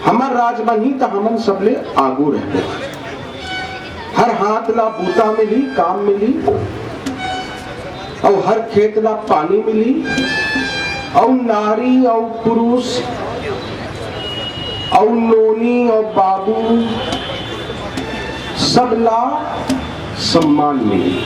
हमार राज बनी तो हमन सबले आगू रहते, हर हाथ ला बूता मिली, काम मिली, और हर खेत ला पानी मिली, और नारी और पुरुष और नोनी और बाबू सब ला सम्मान मिली।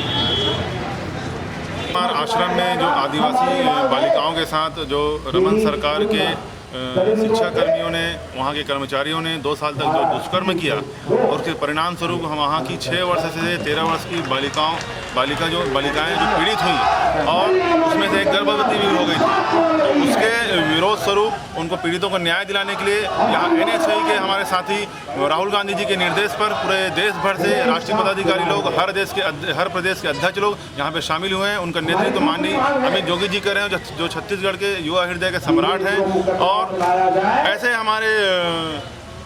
आश्रम में जो आदिवासी बालिकाओं के साथ जो रमन सरकार के शिक्षा कर्मियों ने, वहाँ के कर्मचारियों ने 2 साल तक जो दुष्कर्म किया और उसके परिणाम स्वरूप हम वहाँ की 6 वर्ष से 13 वर्ष की बालिकाएं जो पीड़ित हुई और उसमें से एक गर्भवती भी हो गई थी, तो उसके विरोध स्वरूप उनको पीड़ितों को न्याय दिलाने के लिए यहाँ NSY के हमारे साथी राहुल गांधी जी के निर्देश पर पूरे देश भर से राष्ट्रीय पदाधिकारी लोग, हर प्रदेश के अध्यक्ष लोग यहाँ पे शामिल हुए हैं। उनका नेतृत्व माननीय अमित जोगी जी कर रहे हैं, जो छत्तीसगढ़ के युवा हृदय के सम्राट हैं। और ऐसे हमारे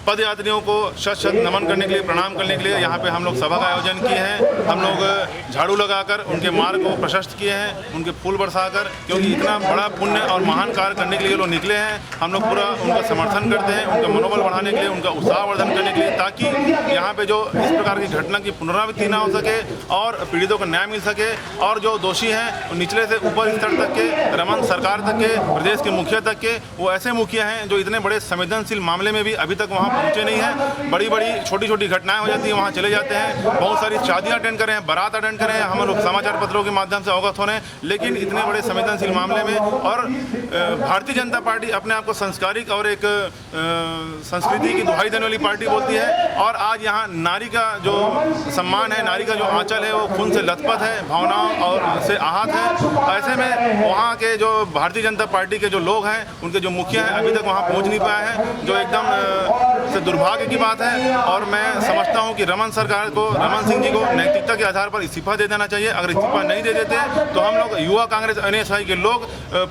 पद यात्रियों को शत नमन करने के लिए, प्रणाम करने के लिए यहाँ पे हम लोग सभा का आयोजन किए हैं। हम लोग झाड़ू लगाकर उनके मार्ग को प्रशस्त किए हैं, उनके फूल बरसाकर, क्योंकि इतना बड़ा पुण्य और महान कार्य करने के लिए लोग निकले हैं। हम लोग पूरा उनका समर्थन करते हैं, उनका मनोबल बढ़ाने के लिए, उनका उत्साहवर्धन करने के लिए, ताकि यहाँ पे जो इस प्रकार की घटना की पुनरावृत्ति ना हो सके और पीड़ितों को न्याय मिल सके, और जो दोषी हैं निचले से ऊपर स्तर तक के, रमन सरकार तक के, प्रदेश के मुखिया तक के, वो ऐसे मुखिया हैं जो इतने बड़े संवेदनशील मामले में भी अभी तक वहाँ पहुँचे नहीं हैं। बड़ी छोटी छोटी घटनाएं हो जाती हैं, वहाँ चले जाते हैं, बहुत सारी शादियां अटेंड करें, बारात अटेंड करें, हम लोग समाचार पत्रों के माध्यम से अवगत हो रहे हैं, लेकिन इतने बड़े संवेदनशील मामले में। और भारतीय जनता पार्टी अपने आप को संस्कारिक और एक संस्कृति की दुहाई देने वाली पार्टी बोलती है, और आज यहाँ नारी का जो सम्मान है, नारी का जो आंचल है, वो खून से लथपथ है, भावनाओं और से आहत है। ऐसे में वहाँ के जो भारतीय जनता पार्टी के जो लोग हैं, उनके जो मुखिया हैं, अभी तक वहाँ पहुँच नहीं पाए हैं, जो एकदम से दुर्भाग्य की बात है। और मैं समझता हूँ कि रमन सरकार को, रमन सिंह जी को नैतिकता के आधार पर इस्तीफा दे देना चाहिए। अगर इस्तीफा नहीं दे देते तो हम लोग युवा कांग्रेस NSY के लोग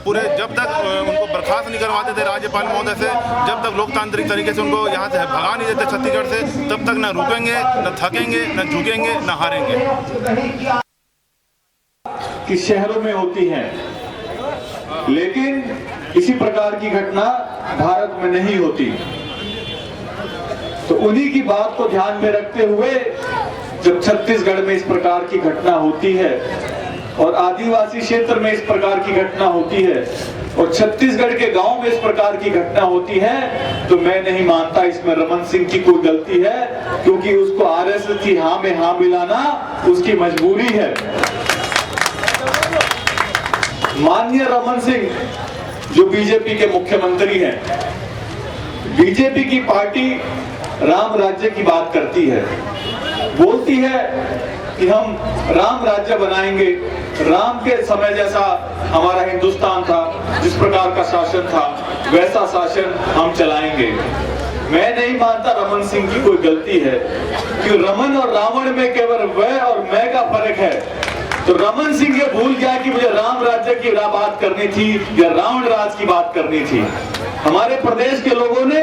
पूरे जब तक उनको बर्खास्त नहीं करवाते थे राज्यपाल महोदय से, जब तक लोकतांत्रिक तरीके से उनको यहाँ से भगा नहीं देते छत्तीसगढ़ से, तब तक न रुकेंगे, न थकेंगे, न झुकेंगे, न हारेंगे। कि शहरों में होती हैं, लेकिन इसी प्रकार की घटना भारत में नहीं होती। तो उन्हीं की बात को ध्यान में रखते हुए जब छत्तीसगढ़ में इस प्रकार की घटना होती है और आदिवासी क्षेत्र में इस प्रकार की घटना होती है और छत्तीसगढ़ के गांव में इस प्रकार की घटना होती है, तो मैं नहीं मानता इसमें रमन सिंह की कोई गलती है, क्योंकि उसको RSS की हाँ में हाँ मिलाना उसकी मजबूरी है। माननीय रमन सिंह जो बीजेपी के मुख्यमंत्री हैं, बीजेपी की पार्टी राम राज्य की बात करती है, बोलती है कि हम राम राज्य बनाएंगे, राम के समय जैसा हमारा हिंदुस्तान था, जिस प्रकार का शासन था वैसा शासन हम चलाएंगे। मैं नहीं मानता रमन सिंह की कोई गलती है, कि रमन और रावण में केवल वह और मैं का फर्क है। तो रमन सिंह ये भूल गया कि मुझे राम राज्य की बात करनी थी या रावण राज की बात करनी थी। हमारे प्रदेश के लोगों ने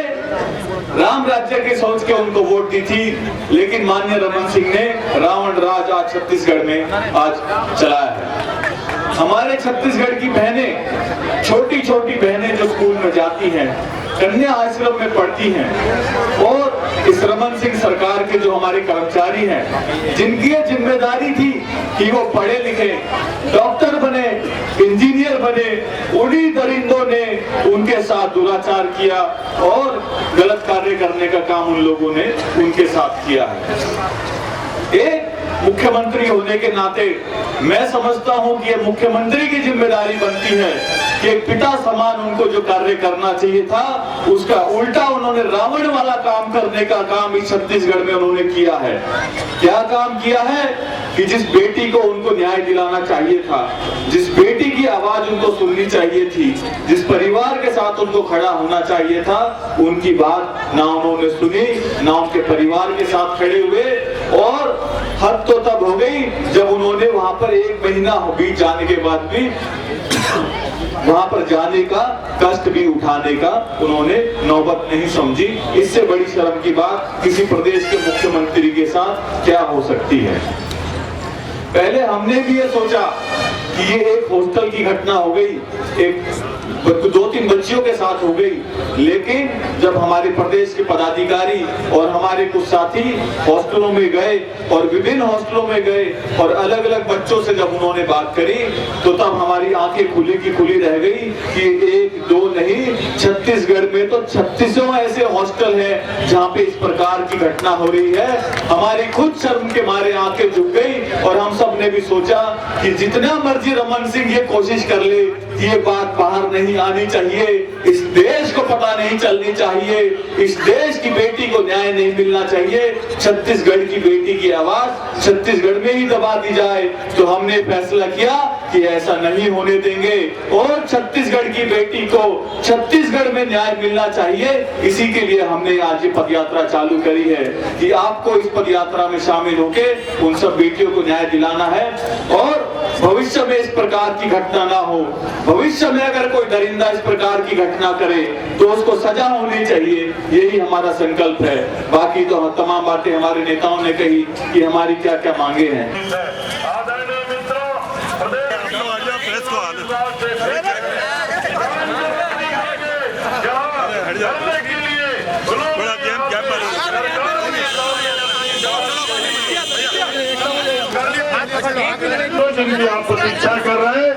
राम राज्य की सोच के उनको वोट दी थी, लेकिन माननीय रमन सिंह ने रावण राज आज छत्तीसगढ़ में आज चलाया है। हमारे छत्तीसगढ़ की बहनें, छोटी छोटी बहनें जो स्कूल में जाती हैं, कन्या आश्रम में पढ़ती हैं, और इस रमन सिंह सरकार के जो हमारे कर्मचारी हैं, जिनकी ये जिम्मेदारी थी कि वो पढ़े लिखे, डॉक्टर बने, इंजीनियर बने, उन्हीं दरिंदों ने उनके साथ दुराचार किया और गलत कार्य करने का काम उन लोगों ने उनके साथ किया है। एक मुख्यमंत्री होने के नाते मैं समझता हूं कि ये मुख्यमंत्री की जिम्मेदारी बनती है कि एक पिता समान उनको जो कार्य करना चाहिए था, उसका उल्टा उन्होंने रावण वाला काम करने का काम इस छत्तीसगढ़ में उन्होंने किया है। क्या काम किया है कि जिस बेटी को उनको न्याय दिलाना चाहिए था, जिस बेटी की आवाज उनको सुननी चाहिए थी, जिस परिवार के साथ उनको खड़ा होना चाहिए था, उनकी बात ना उन्होंने सुनी, ना उनके परिवार के साथ खड़े हुए। और हद तो तब हो गई जब उन्होंने वहां पर 1 महीना बीत जाने के बाद भी वहां पर जाने का कष्ट भी उठाने का उन्होंने नौबत नहीं समझी। इससे बड़ी शर्म की बात किसी प्रदेश के मुख्यमंत्री के साथ क्या हो सकती है। पहले हमने भी ये सोचा कि ये एक हॉस्टल की घटना हो गई, एक 2-3 बच्चियों के साथ हो गई, लेकिन जब हमारे प्रदेश के पदाधिकारी और हमारे कुछ साथी हॉस्टलों में गए और विभिन्न हॉस्टलों में गए और अलग अलग बच्चों से जब उन्होंने बात करी, तो तब हमारी आंखें खुली की खुली रह गई कि 1-2 नहीं, छत्तीसगढ़ में तो 36 ऐसे हॉस्टल हैं जहां पे इस प्रकार की घटना हो रही है। हमारी खुद शर्म के मारे आंखें झुक गई और हम सब ने भी सोचा कि जितना मर्जी रमन सिंह ये कोशिश कर ले, ये बात बाहर नहीं आनी चाहिए, इस देश को पता नहीं चलनी चाहिए, इस देश की बेटी को न्याय नहीं मिलना चाहिए, छत्तीसगढ़ की बेटी की आवाज छत्तीसगढ़ में ही दबा दी जाए। तो हमने फैसला किया कि ऐसा नहीं होने देंगे और छत्तीसगढ़ की बेटी को छत्तीसगढ़ में न्याय मिलना चाहिए। इसी के लिए हमने आज ये पदयात्रा चालू करी है कि आपको इस पदयात्रा में शामिल होके उन सब बेटियों को न्याय दिलाना है और भविष्य में इस प्रकार की घटना ना हो। भविष्य में अगर कोई दरिंदा इस प्रकार की घटना करे तो उसको सजा होनी चाहिए, यही हमारा संकल्प है। बाकी तो तमाम बातें हमारे नेताओं ने कही कि हमारी क्या क्या मांगे हैं। आदरणीय मित्रों, जिनकी आप प्रतीक्षा कर रहे हैं,